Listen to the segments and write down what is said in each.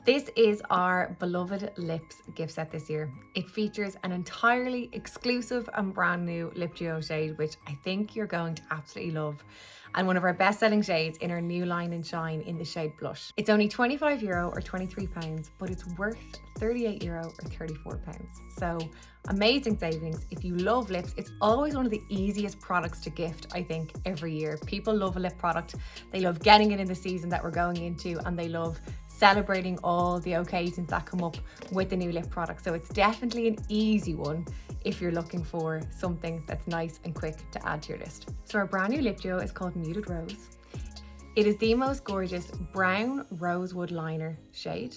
This is our beloved lips gift set this year. It features an entirely exclusive and brand new lip duo shade, which I think you're going to absolutely love, and one of our best selling shades in our new line and shine in the shade Blush. It's only €25 or £23, but it's worth €38 or £34. So amazing savings. If you love lips, it's always one of the easiest products to gift, I think, every year. People love a lip product. They love getting it in the season that we're going into, and they love celebrating all the occasions that come up with the new lip product. So it's definitely an easy one if you're looking for something that's nice and quick to add to your list. So our brand new lip duo is called Muted Rose. It is the most gorgeous brown rosewood liner shade,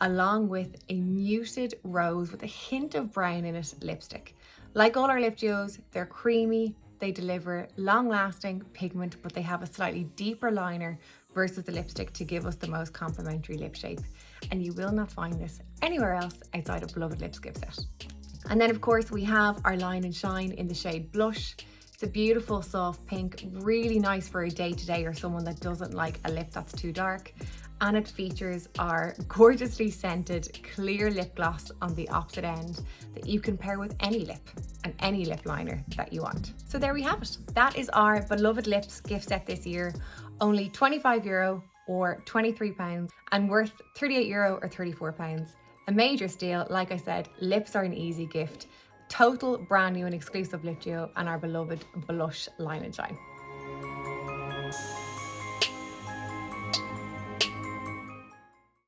along with a muted rose with a hint of brown in it lipstick. Like all our lip duos, they're creamy, they deliver long-lasting pigment, but they have a slightly deeper liner versus the lipstick to give us the most complementary lip shape. And you will not find this anywhere else outside of Beloved Lips gift set. And then of course we have our line and shine in the shade Blush. It's a beautiful soft pink, really nice for a day-to-day or someone that doesn't like a lip that's too dark. And it features our gorgeously scented clear lip gloss on the opposite end that you can pair with any lip and any lip liner that you want. So there we have it. That is our Beloved Lips gift set this year. Only €25 or £23 and worth €38 or £34. A major steal. Like I said, lips are an easy gift. Total brand new and exclusive lip duo and our beloved Blush line and shine.